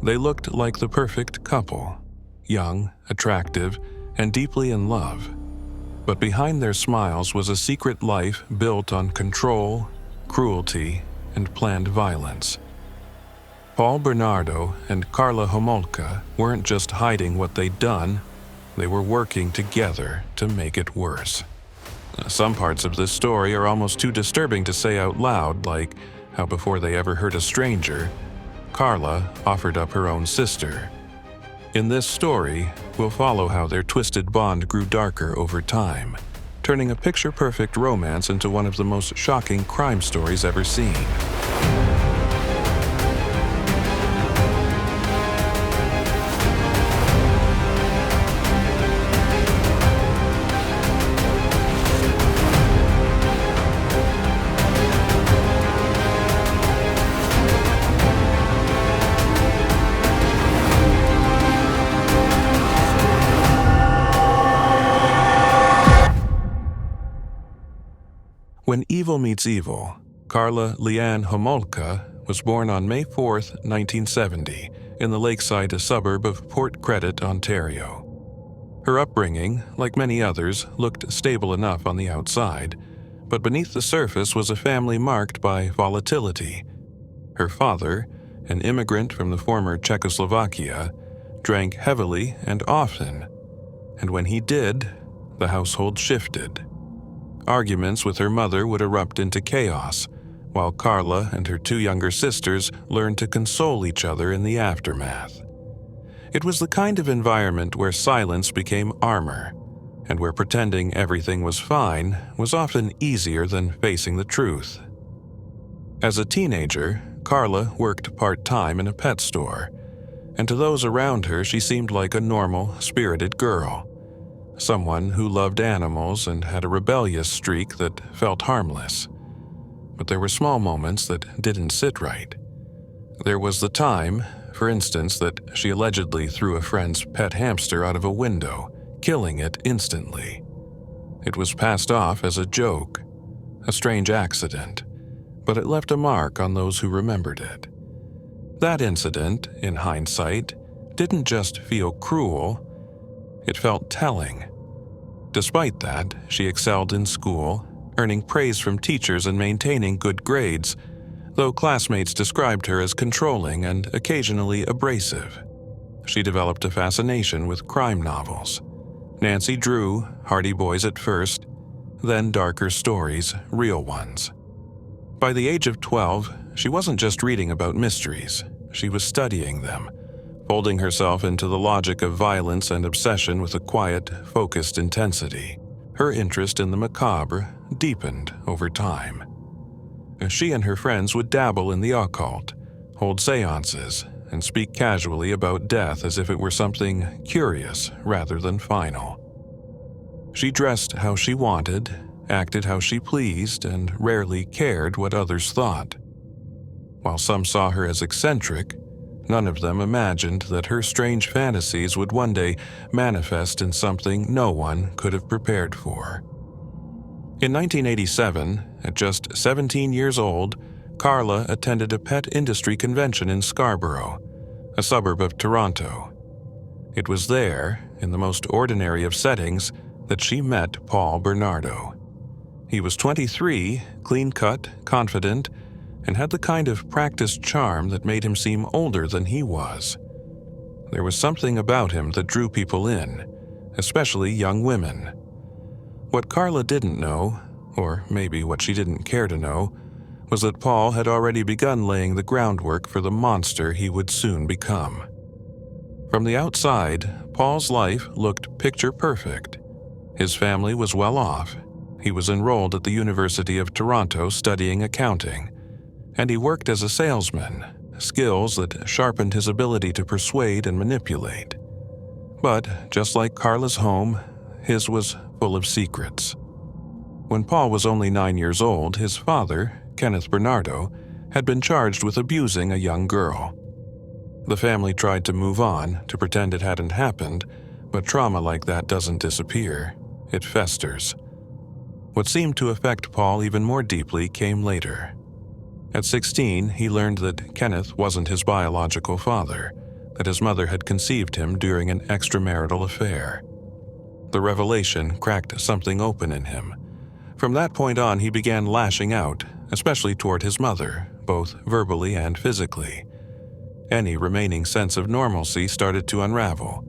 They looked like the perfect couple, young, attractive, and deeply in love. But behind their smiles was a secret life built on control, cruelty, and planned violence. Paul Bernardo and Karla Homolka weren't just hiding what they'd done, they were working together to make it worse. Some parts of this story are almost too disturbing to say out loud, like how before they ever hurt a stranger, Karla offered up her own sister. In this story, we'll follow how their twisted bond grew darker over time, turning a picture-perfect romance into one of the most shocking crime stories ever seen. When evil meets evil, Karla Leanne Homolka was born on May 4, 1970, in the lakeside suburb of Port Credit, Ontario. Her upbringing, like many others, looked stable enough on the outside, but beneath the surface was a family marked by volatility. Her father, an immigrant from the former Czechoslovakia, drank heavily and often, and when he did, the household shifted. Arguments with her mother would erupt into chaos, while Karla and her two younger sisters learned to console each other in the aftermath. It was the kind of environment where silence became armor, and where pretending everything was fine was often easier than facing the truth. As a teenager, Karla worked part-time in a pet store, and to those around her she seemed like a normal, spirited girl. Someone who loved animals and had a rebellious streak that felt harmless. But there were small moments that didn't sit right. There was the time, for instance, that she allegedly threw a friend's pet hamster out of a window, killing it instantly. It was passed off as a joke, a strange accident, but it left a mark on those who remembered it. That incident, in hindsight, didn't just feel cruel, it felt telling. Despite that, she excelled in school, earning praise from teachers and maintaining good grades, though classmates described her as controlling and occasionally abrasive. She developed a fascination with crime novels. Nancy Drew, Hardy Boys at first, then darker stories, real ones. By the age of 12, she wasn't just reading about mysteries, she was studying them, folding herself into the logic of violence and obsession with a quiet, focused intensity. Her interest in the macabre deepened over time. She and her friends would dabble in the occult, hold seances, and speak casually about death as if it were something curious rather than final. She dressed how she wanted, acted how she pleased, and rarely cared what others thought. While some saw her as eccentric, none of them imagined that her strange fantasies would one day manifest in something no one could have prepared for. In 1987, at just 17 years old, Karla attended a pet industry convention in Scarborough, a suburb of Toronto. It was there, in the most ordinary of settings, that she met Paul Bernardo. He was 23, clean-cut, confident, and had the kind of practiced charm that made him seem older than he was. There was something about him that drew people in, especially young women. What Karla didn't know, or maybe what she didn't care to know, was that Paul had already begun laying the groundwork for the monster he would soon become. From the outside, Paul's life looked picture perfect. His family was well off. He was enrolled at the University of Toronto studying accounting, and he worked as a salesman, skills that sharpened his ability to persuade and manipulate. But, just like Karla's home, his was full of secrets. When Paul was only 9 years old, his father, Kenneth Bernardo, had been charged with abusing a young girl. The family tried to move on, to pretend it hadn't happened, but trauma like that doesn't disappear. It festers. What seemed to affect Paul even more deeply came later. At 16, he learned that Kenneth wasn't his biological father, that his mother had conceived him during an extramarital affair. The revelation cracked something open in him. From that point on, he began lashing out, especially toward his mother, both verbally and physically. Any remaining sense of normalcy started to unravel.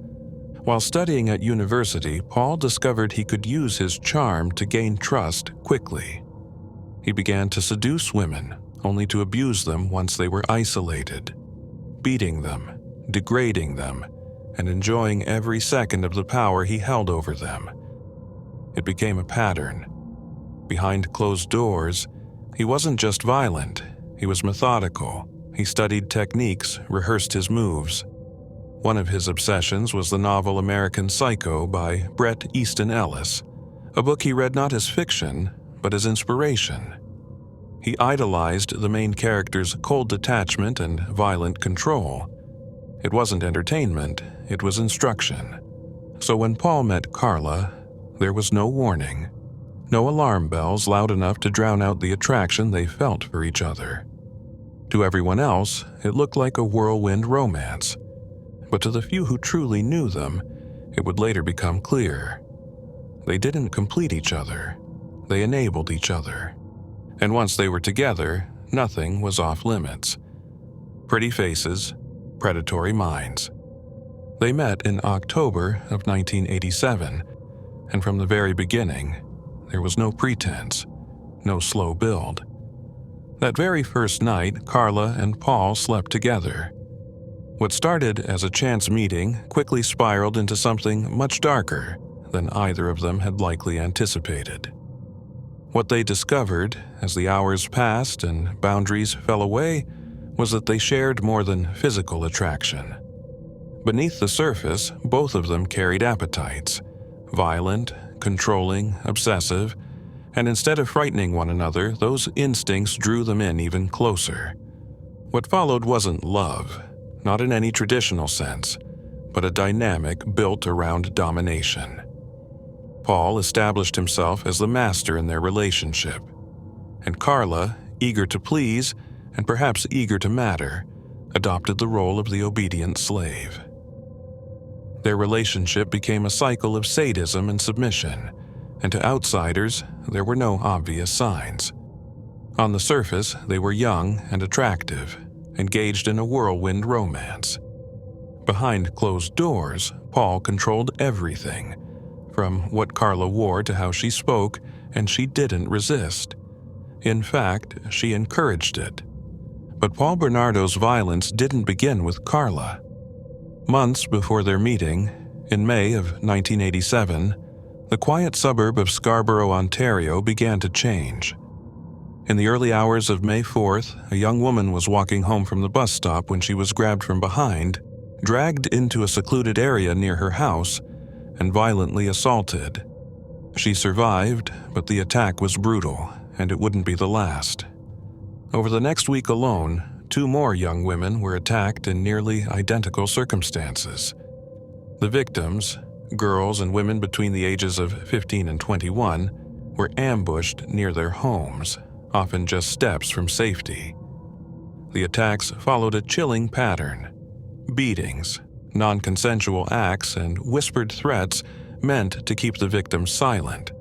While studying at university, Paul discovered he could use his charm to gain trust quickly. He began to seduce women, only to abuse them once they were isolated, beating them, degrading them, and enjoying every second of the power he held over them. It became a pattern. Behind closed doors, he wasn't just violent, he was methodical. He studied techniques, rehearsed his moves. One of his obsessions was the novel American Psycho by Bret Easton Ellis, a book he read not as fiction, but as inspiration. He idolized the main character's cold detachment and violent control. It wasn't entertainment, it was instruction. So when Paul met Karla, there was no warning, no alarm bells loud enough to drown out the attraction they felt for each other. To everyone else, it looked like a whirlwind romance. But to the few who truly knew them, it would later become clear. They didn't complete each other. They enabled each other. And once they were together, nothing was off limits. Pretty faces, predatory minds. They met in October of 1987, and from the very beginning, there was no pretense, no slow build. That very first night, Karla and Paul slept together. What started as a chance meeting quickly spiraled into something much darker than either of them had likely anticipated. What they discovered as the hours passed and boundaries fell away was that they shared more than physical attraction. Beneath the surface, both of them carried appetites, violent, controlling, obsessive, and instead of frightening one another, those instincts drew them in even closer. What followed wasn't love, not in any traditional sense, but a dynamic built around domination. Paul established himself as the master in their relationship, and Karla, eager to please and perhaps eager to matter, adopted the role of the obedient slave. Their relationship became a cycle of sadism and submission, and to outsiders, there were no obvious signs. On the surface, they were young and attractive, engaged in a whirlwind romance. Behind closed doors, Paul controlled everything, from what Karla wore to how she spoke, and she didn't resist. In fact, she encouraged it. But Paul Bernardo's violence didn't begin with Karla. Months before their meeting, in May of 1987, the quiet suburb of Scarborough, Ontario began to change. In the early hours of May 4th, a young woman was walking home from the bus stop when she was grabbed from behind, dragged into a secluded area near her house, and violently assaulted. She survived, but the attack was brutal, and it wouldn't be the last. Over the next week alone, 2 more young women were attacked in nearly identical circumstances. The victims, girls and women between the ages of 15 and 21, were ambushed near their homes, often just steps from safety. The attacks followed a chilling pattern. Beatings, non-consensual acts, and whispered threats meant to keep the victims silent.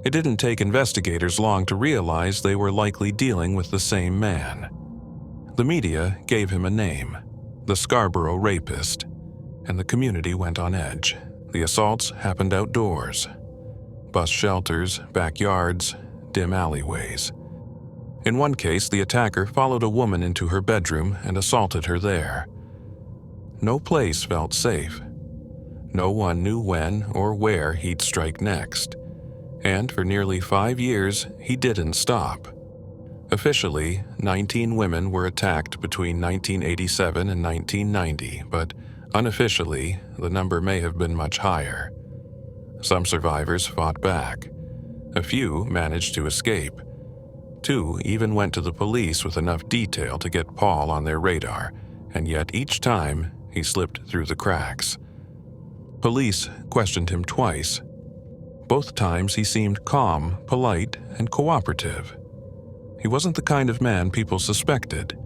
It didn't take investigators long to realize they were likely dealing with the same man. The media gave him a name, the Scarborough Rapist, and the community went on edge. The assaults happened outdoors. Bus shelters, backyards, dim alleyways. In one case, the attacker followed a woman into her bedroom and assaulted her there. No place felt safe. No one knew when or where he'd strike next. And for nearly 5 years, he didn't stop. Officially, 19 women were attacked between 1987 and 1990, but unofficially, the number may have been much higher. Some survivors fought back. A few managed to escape. 2 even went to the police with enough detail to get Paul on their radar, and yet each time he slipped through the cracks. Police questioned him twice. Both times he seemed calm, polite, and cooperative. He wasn't the kind of man people suspected.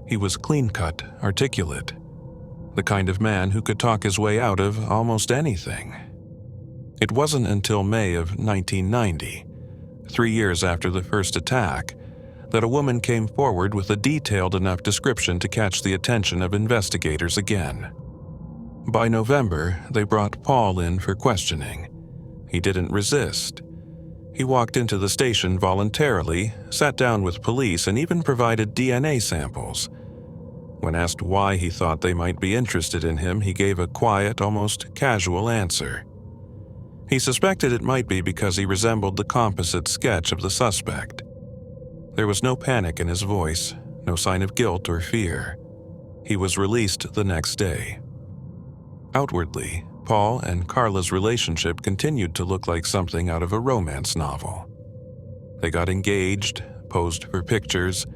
He was clean-cut, articulate. the kind of man who could talk his way out of almost anything. It wasn't until May of 1990, 3 years after the first attack, that a woman came forward with a detailed enough description to catch the attention of investigators again. By November, they brought Paul in for questioning. He didn't resist. He walked into the station voluntarily, sat down with police, and even provided DNA samples. When asked why he thought they might be interested in him, he gave a quiet, almost casual answer. He suspected it might be because he resembled the composite sketch of the suspect. There was no panic in his voice, no sign of guilt or fear. He was released the next day. Outwardly, Paul and Karla's relationship continued to look like something out of a romance novel. They got engaged, posed for pictures,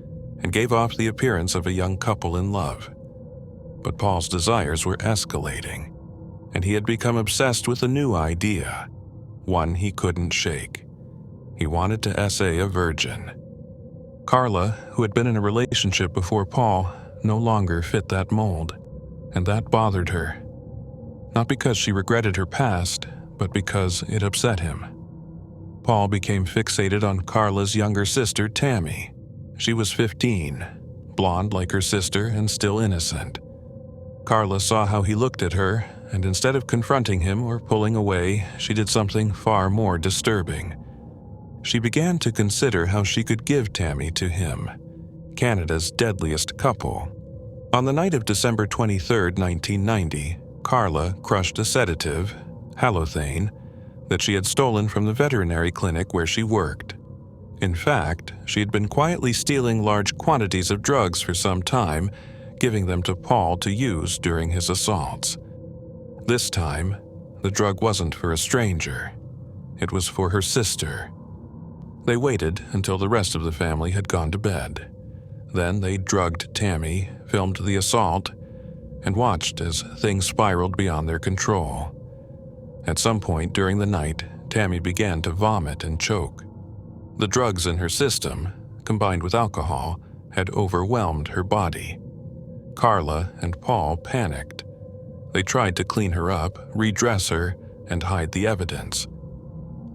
and gave off the appearance of a young couple in love. But Paul's desires were escalating, and he had become obsessed with a new idea, one he couldn't shake. He wanted to essay a virgin. Karla, who had been in a relationship before Paul, no longer fit that mold, and that bothered her. Not because she regretted her past, but because it upset him. Paul became fixated on Karla's younger sister, Tammy. She was 15, blonde like her sister and still innocent. Karla saw how he looked at her, and instead of confronting him or pulling away, she did something far more disturbing. She began to consider how she could give Tammy to him, Canada's deadliest couple. On the night of December 23, 1990, Karla crushed a sedative, halothane, that she had stolen from the veterinary clinic where she worked. In fact, she had been quietly stealing large quantities of drugs for some time, giving them to Paul to use during his assaults. This time, the drug wasn't for a stranger. It was for her sister. They waited until the rest of the family had gone to bed. Then they drugged Tammy, filmed the assault, and watched as things spiraled beyond their control. At some point during the night, Tammy began to vomit and choke. The drugs in her system, combined with alcohol, had overwhelmed her body. Karla and Paul panicked. They tried to clean her up, redress her, and hide the evidence.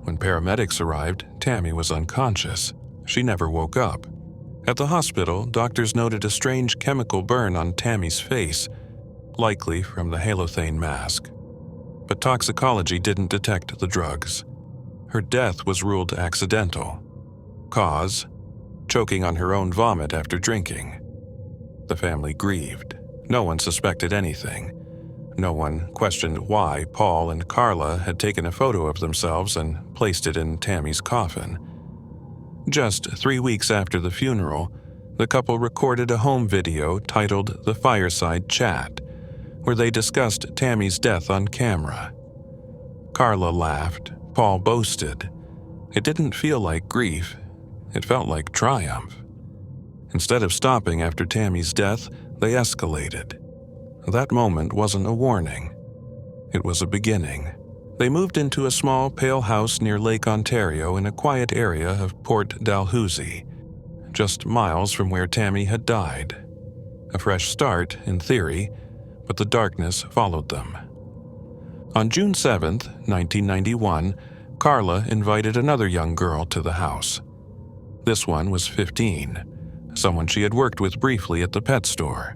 When paramedics arrived, Tammy was unconscious. She never woke up. At the hospital, doctors noted a strange chemical burn on Tammy's face, likely from the halothane mask. But toxicology didn't detect the drugs. Her death was ruled accidental. Cause: choking on her own vomit after drinking. The family grieved. No one suspected anything. No one questioned why Paul and Karla had taken a photo of themselves and placed it in Tammy's coffin. Just 3 weeks after the funeral, the couple recorded a home video titled The Fireside Chat, where they discussed Tammy's death on camera. Karla laughed. Paul boasted. It didn't feel like grief. It felt like triumph. Instead of stopping after Tammy's death, they escalated. That moment wasn't a warning. It was a beginning. They moved into a small, pale house near Lake Ontario in a quiet area of Port Dalhousie, just miles from where Tammy had died. A fresh start, in theory, but the darkness followed them. On June 7, 1991, Karla invited another young girl to the house. This one was 15, someone she had worked with briefly at the pet store.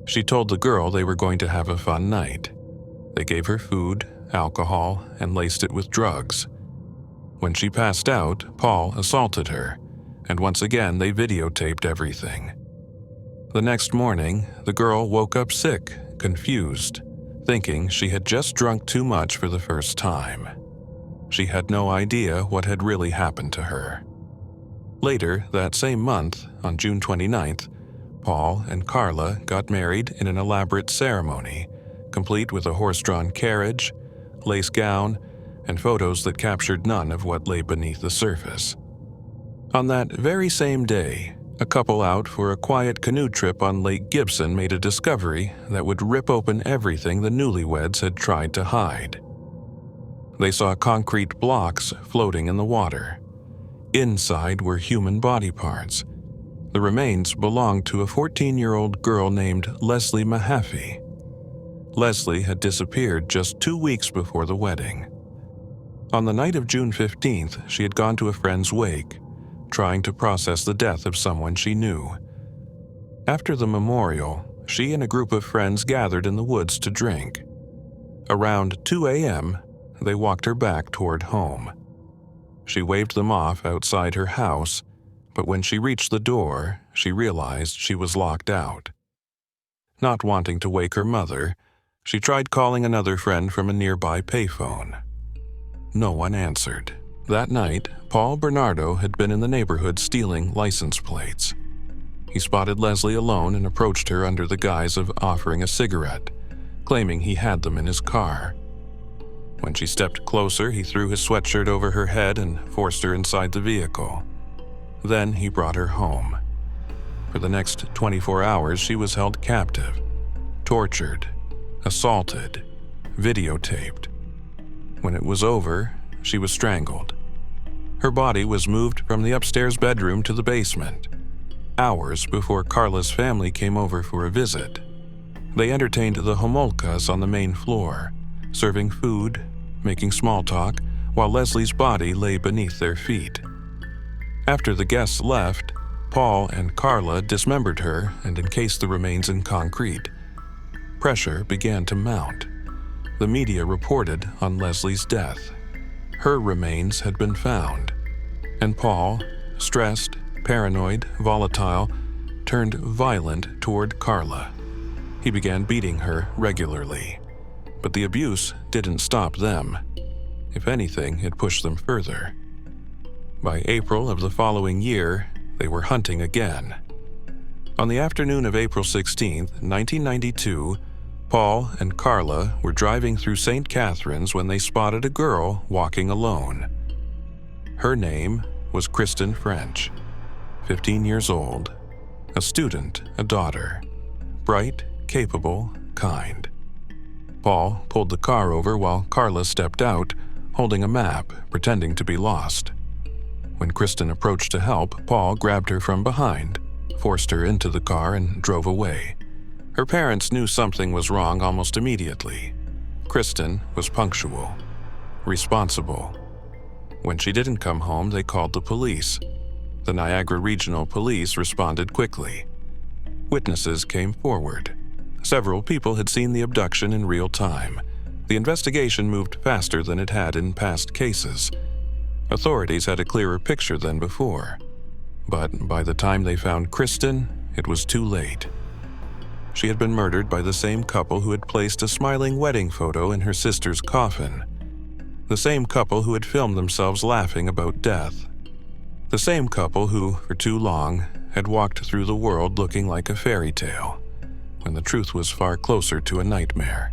She told the girl they were going to have a fun night. They gave her food, alcohol, and laced it with drugs. When she passed out, Paul assaulted her, and once again they videotaped everything. The next morning, the girl woke up sick, confused, thinking she had just drunk too much for the first time. She had no idea what had really happened to her. Later, that same month, on June 29th, Paul and Karla got married in an elaborate ceremony, complete with a horse-drawn carriage, lace gown, and photos that captured none of what lay beneath the surface. On that very same day, a couple out for a quiet canoe trip on Lake Gibson made a discovery that would rip open everything the newlyweds had tried to hide. They saw concrete blocks floating in the water. Inside were human body parts. The remains belonged to a 14-year-old girl named Leslie Mahaffey. Leslie had disappeared just 2 weeks before the wedding. On the night of June 15th, she had gone to a friend's wake, trying to process the death of someone she knew. After the memorial, she and a group of friends gathered in the woods to drink. Around 2 a.m., they walked her back toward home. She waved them off outside her house, but when she reached the door, she realized she was locked out. Not wanting to wake her mother, she tried calling another friend from a nearby payphone. No one answered. That night, Paul Bernardo had been in the neighborhood stealing license plates. He spotted Leslie alone and approached her under the guise of offering a cigarette, claiming he had them in his car. When she stepped closer, he threw his sweatshirt over her head and forced her inside the vehicle. Then he brought her home. For the next 24 hours, she was held captive, tortured, assaulted, videotaped. When it was over, she was strangled. Her body was moved from the upstairs bedroom to the basement, hours before Karla's family came over for a visit. They entertained the Homolkas on the main floor, serving food, making small talk, while Leslie's body lay beneath their feet. After the guests left, Paul and Karla dismembered her and encased the remains in concrete. Pressure began to mount. The media reported on Leslie's death. Her remains had been found, and Paul, stressed, paranoid, volatile, turned violent toward Karla. He began beating her regularly, but the abuse didn't stop them. If anything, it pushed them further. By April of the following year, they were hunting again. On the afternoon of April 16, 1992, Paul and Karla were driving through St. Catharines when they spotted a girl walking alone. Her name was Kristen French, 15 years old, a student, a daughter, bright, capable, kind. Paul pulled the car over while Karla stepped out, holding a map, pretending to be lost. When Kristen approached to help, Paul grabbed her from behind, forced her into the car, and drove away. Her parents knew something was wrong almost immediately. Kristen was punctual, responsible. When she didn't come home, they called the police. The Niagara Regional Police responded quickly. Witnesses came forward. Several people had seen the abduction in real time. The investigation moved faster than it had in past cases. Authorities had a clearer picture than before. But by the time they found Kristen, it was too late. She had been murdered by the same couple who had placed a smiling wedding photo in her sister's coffin. The same couple who had filmed themselves laughing about death. The same couple who, for too long, had walked through the world looking like a fairy tale, when the truth was far closer to a nightmare.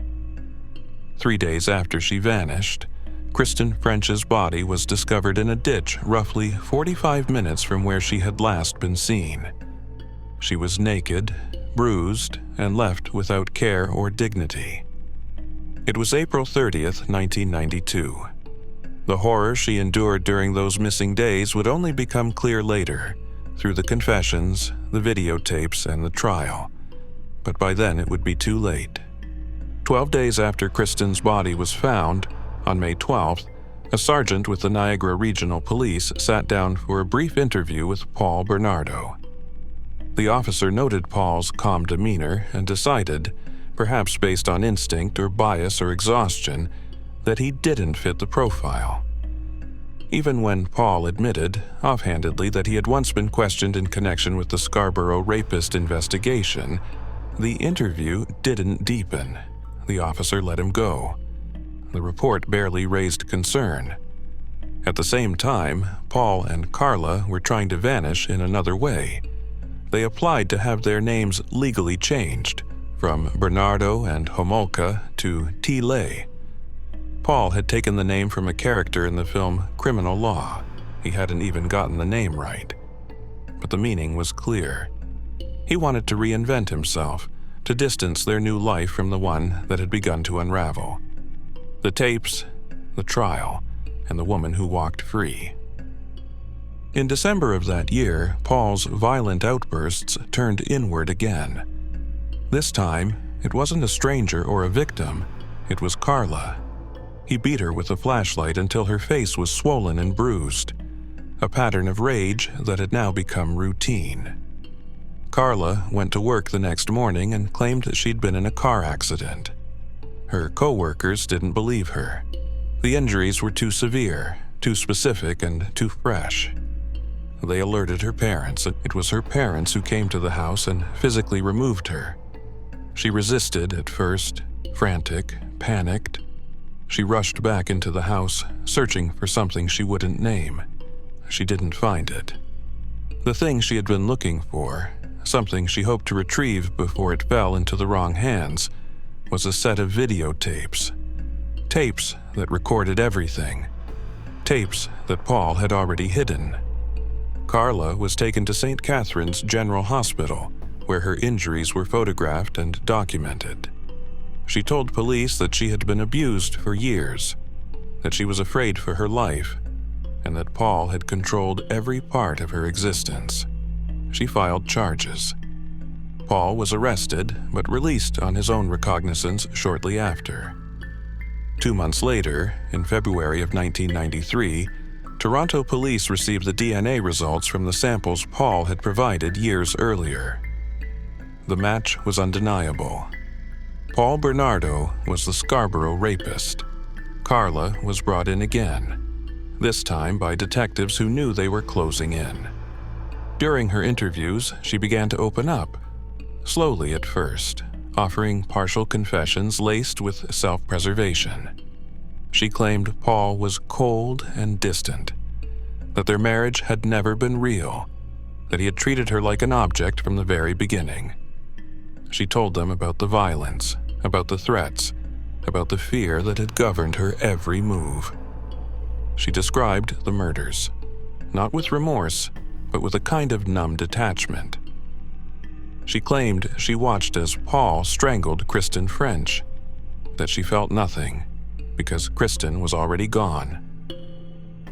3 days after she vanished, Kristen French's body was discovered in a ditch roughly 45 minutes from where she had last been seen. She was naked, bruised, and left without care or dignity. It was April 30th, 1992. The horror she endured during those missing days would only become clear later, through the confessions, the videotapes, and the trial. But by then it would be too late. 12 days after Kristen's body was found, on May 12th, a sergeant with the Niagara Regional Police sat down for a brief interview with Paul Bernardo. The officer noted Paul's calm demeanor and decided, perhaps based on instinct or bias or exhaustion, that he didn't fit the profile. Even when Paul admitted, offhandedly, that he had once been questioned in connection with the Scarborough rapist investigation, the interview didn't deepen. The officer let him go. The report barely raised concern. At the same time, Paul and Karla were trying to vanish in another way. They applied to have their names legally changed, from Bernardo and Homolka to T. Lay. Paul had taken the name from a character in the film Criminal Law. He hadn't even gotten the name right. But the meaning was clear. He wanted to reinvent himself, to distance their new life from the one that had begun to unravel. The tapes, the trial, and the woman who walked free. In December of that year, Paul's violent outbursts turned inward again. This time, it wasn't a stranger or a victim, it was Karla. He beat her with a flashlight until her face was swollen and bruised, a pattern of rage that had now become routine. Karla went to work the next morning and claimed that she'd been in a car accident. Her co-workers didn't believe her. The injuries were too severe, too specific, and too fresh. They alerted her parents, and it was her parents who came to the house and physically removed her. She resisted at first, frantic, panicked. She rushed back into the house, searching for something she wouldn't name. She didn't find it. The thing she had been looking for, something she hoped to retrieve before it fell into the wrong hands, was a set of videotapes. Tapes that recorded everything. Tapes that Paul had already hidden. Karla was taken to St. Catherine's General Hospital, where her injuries were photographed and documented. She told police that she had been abused for years, that she was afraid for her life, and that Paul had controlled every part of her existence. She filed charges. Paul was arrested, but released on his own recognizance shortly after. 2 months later, in February of 1993, Toronto police received the DNA results from the samples Paul had provided years earlier. The match was undeniable. Paul Bernardo was the Scarborough rapist. Karla was brought in again, this time by detectives who knew they were closing in. During her interviews, she began to open up, slowly at first, offering partial confessions laced with self-preservation. She claimed Paul was cold and distant, that their marriage had never been real, that he had treated her like an object from the very beginning. She told them about the violence, about the threats, about the fear that had governed her every move. She described the murders, not with remorse, but with a kind of numb detachment. She claimed she watched as Paul strangled Kristen French, that she felt nothing, because Kristen was already gone.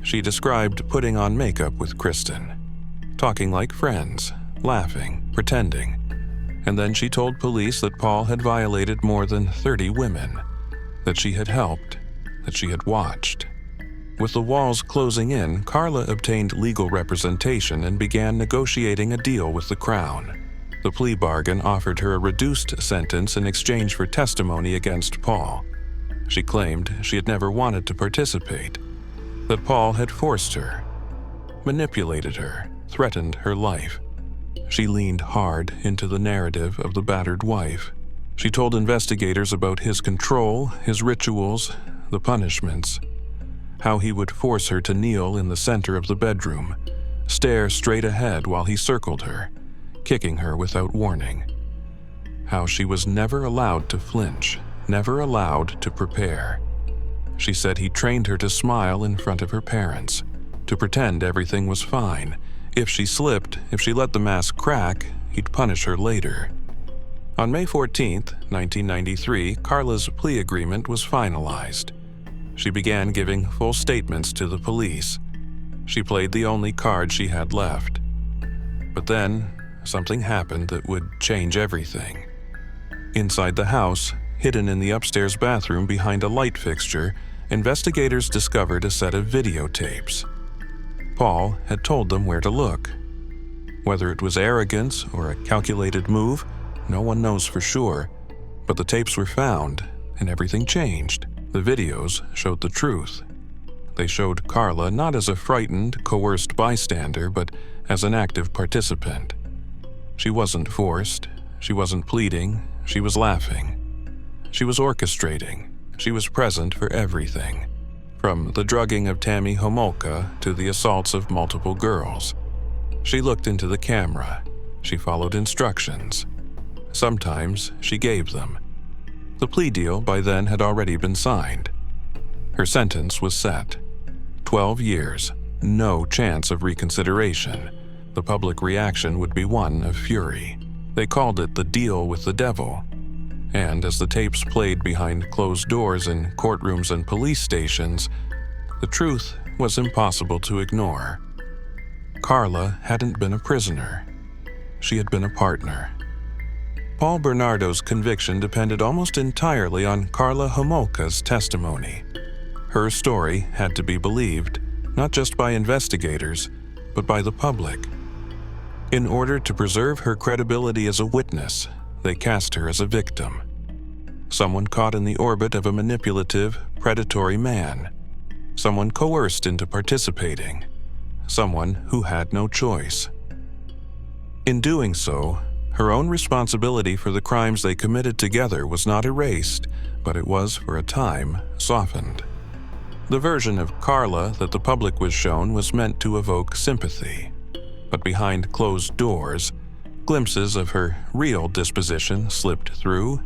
She described putting on makeup with Kristen, talking like friends, laughing, pretending, and then she told police that Paul had violated more than 30 women, that she had helped, that she had watched. With the walls closing in, Karla obtained legal representation and began negotiating a deal with the Crown. The plea bargain offered her a reduced sentence in exchange for testimony against Paul. She claimed she had never wanted to participate, that Paul had forced her, manipulated her, threatened her life. She leaned hard into the narrative of the battered wife. She told investigators about his control, his rituals, the punishments, how he would force her to kneel in the center of the bedroom, stare straight ahead while he circled her, kicking her without warning. How she was never allowed to flinch, never allowed to prepare. She said he trained her to smile in front of her parents, to pretend everything was fine. If she slipped, if she let the mask crack, he'd punish her later. On May 14, 1993, Karla's plea agreement was finalized. She began giving full statements to the police. She played the only card she had left. But then, something happened that would change everything. Inside the house, hidden in the upstairs bathroom behind a light fixture, investigators discovered a set of videotapes. Paul had told them where to look. Whether it was arrogance or a calculated move, no one knows for sure, but the tapes were found, and everything changed. The videos showed the truth. They showed Karla not as a frightened, coerced bystander, but as an active participant. She wasn't forced, she wasn't pleading, she was laughing. She was orchestrating, she was present for everything, from the drugging of Tammy Homolka to the assaults of multiple girls. She looked into the camera, she followed instructions. Sometimes she gave them. The plea deal by then had already been signed. Her sentence was set. 12 years, no chance of reconsideration. The public reaction would be one of fury. They called it the deal with the devil. And as the tapes played behind closed doors in courtrooms and police stations, the truth was impossible to ignore. Karla hadn't been a prisoner. She had been a partner. Paul Bernardo's conviction depended almost entirely on Karla Homolka's testimony. Her story had to be believed, not just by investigators, but by the public. In order to preserve her credibility as a witness, they cast her as a victim. Someone caught in the orbit of a manipulative, predatory man. Someone coerced into participating. Someone who had no choice. In doing so, her own responsibility for the crimes they committed together was not erased, but it was, for a time, softened. The version of Karla that the public was shown was meant to evoke sympathy, but behind closed doors, glimpses of her real disposition slipped through.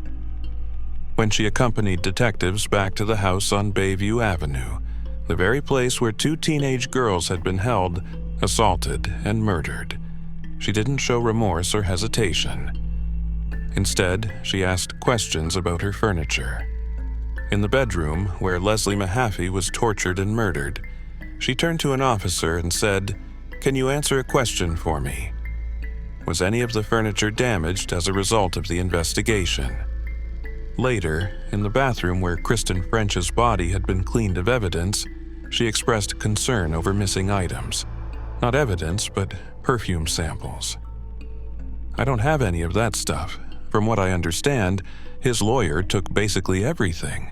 When she accompanied detectives back to the house on Bayview Avenue, the very place where 2 teenage girls had been held, assaulted, and murdered, she didn't show remorse or hesitation. Instead, she asked questions about her furniture. In the bedroom where Leslie Mahaffey was tortured and murdered, she turned to an officer and said, "Can you answer a question for me? Was any of the furniture damaged as a result of the investigation?" Later, in the bathroom where Kristen French's body had been cleaned of evidence, she expressed concern over missing items. Not evidence, but perfume samples. "I don't have any of that stuff. From what I understand, his lawyer took basically everything."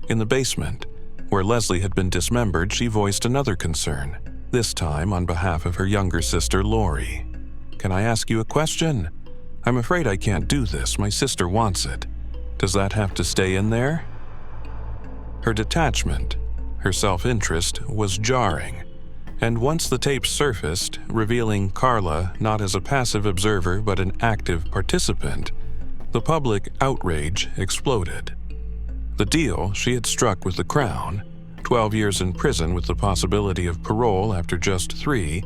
In the basement, where Leslie had been dismembered, she voiced another concern, this time on behalf of her younger sister, Lori. "Can I ask you a question? I'm afraid I can't do this. My sister wants it. Does that have to stay in there?" Her detachment, her self-interest, was jarring. And once the tape surfaced, revealing Karla not as a passive observer but an active participant, the public outrage exploded. The deal she had struck with the Crown, 12 years in prison with the possibility of parole after just 3,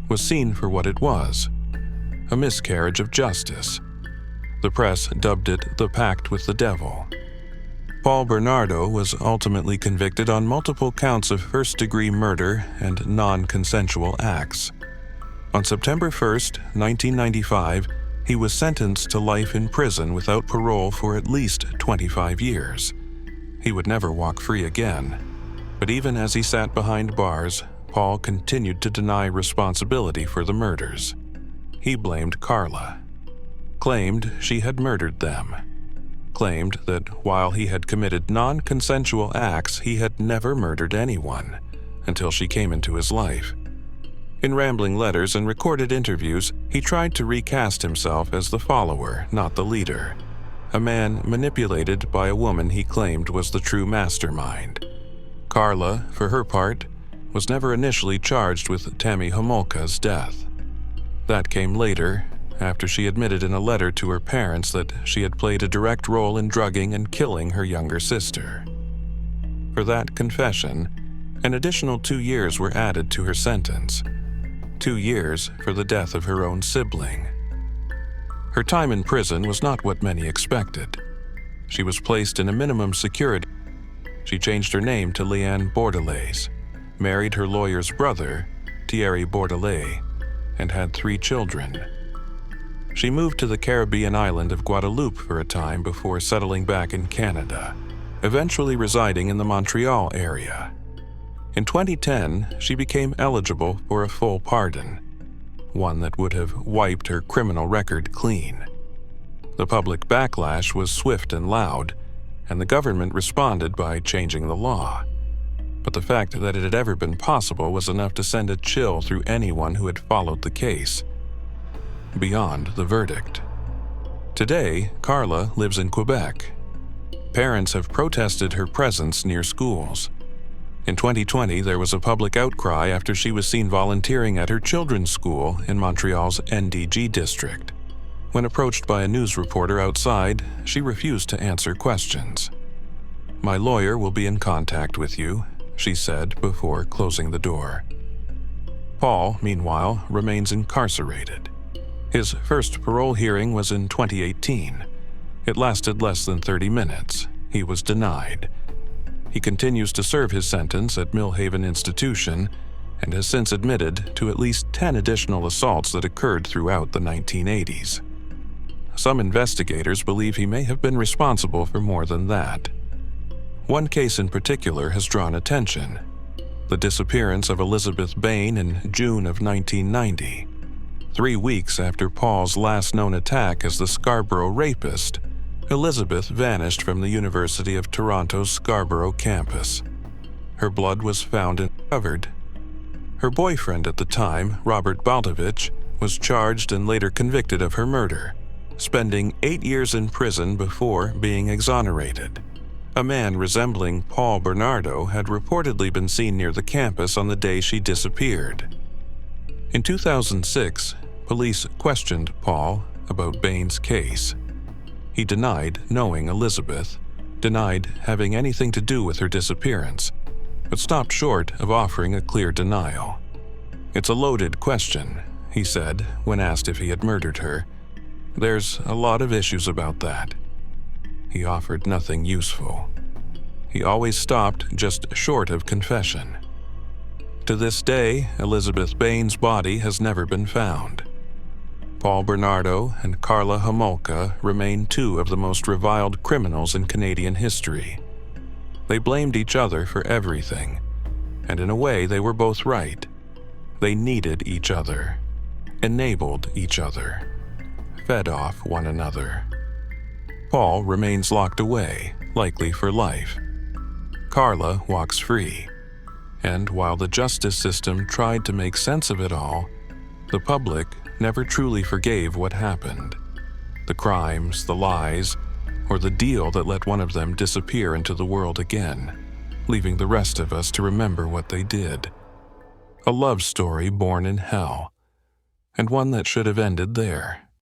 was seen for what it was: a miscarriage of justice. The press dubbed it the pact with the devil. Paul Bernardo was ultimately convicted on multiple counts of first-degree murder and non-consensual acts. On September 1, 1995, he was sentenced to life in prison without parole for at least 25 years. He would never walk free again. But even as he sat behind bars, Paul continued to deny responsibility for the murders. He blamed Karla, claimed she had murdered them, claimed that while he had committed non-consensual acts, he had never murdered anyone until she came into his life. In rambling letters and recorded interviews, he tried to recast himself as the follower, not the leader, a man manipulated by a woman he claimed was the true mastermind. Karla, for her part, was never initially charged with Tammy Homolka's death. That came later, after she admitted in a letter to her parents that she had played a direct role in drugging and killing her younger sister. For that confession, an additional 2 years were added to her sentence. 2 years for the death of her own sibling. Her time in prison was not what many expected. She was placed in a minimum security. She changed her name to Leanne Bordelais, married her lawyer's brother, Thierry Bordelais, and had 3 children. She moved to the Caribbean island of Guadeloupe for a time before settling back in Canada, eventually residing in the Montreal area. In 2010, she became eligible for a full pardon, one that would have wiped her criminal record clean. The public backlash was swift and loud, and the government responded by changing the law. But the fact that it had ever been possible was enough to send a chill through anyone who had followed the case. Beyond the verdict. Today, Karla lives in Quebec. Parents have protested her presence near schools. In 2020, there was a public outcry after she was seen volunteering at her children's school in Montreal's NDG district. When approached by a news reporter outside, she refused to answer questions. "My lawyer will be in contact with you," she said before closing the door. Paul, meanwhile, remains incarcerated. His first parole hearing was in 2018. It lasted less than 30 minutes. He was denied. He continues to serve his sentence at Millhaven Institution and has since admitted to at least 10 additional assaults that occurred throughout the 1980s. some investigators believe he may have been responsible for more than that. One case in particular has drawn attention: the disappearance of Elizabeth Bain in June of 1990. 3 weeks after Paul's last known attack as the Scarborough rapist, Elizabeth vanished from the University of Toronto's Scarborough campus. Her blood was found and recovered. Her boyfriend at the time, Robert Baltovich, was charged and later convicted of her murder, spending 8 years in prison before being exonerated. A man resembling Paul Bernardo had reportedly been seen near the campus on the day she disappeared. In 2006, police questioned Paul about Bain's case. He denied knowing Elizabeth, denied having anything to do with her disappearance, but stopped short of offering a clear denial. "It's a loaded question," he said when asked if he had murdered her. "There's a lot of issues about that." He offered nothing useful. He always stopped just short of confession. To this day, Elizabeth Bain's body has never been found. Paul Bernardo and Karla Homolka remain two of the most reviled criminals in Canadian history. They blamed each other for everything, and in a way they were both right. They needed each other, enabled each other, fed off one another. Paul remains locked away, likely for life. Karla walks free. And while the justice system tried to make sense of it all, the public never truly forgave what happened. The crimes, the lies, or the deal that let one of them disappear into the world again, leaving the rest of us to remember what they did. A love story born in hell, and one that should have ended there.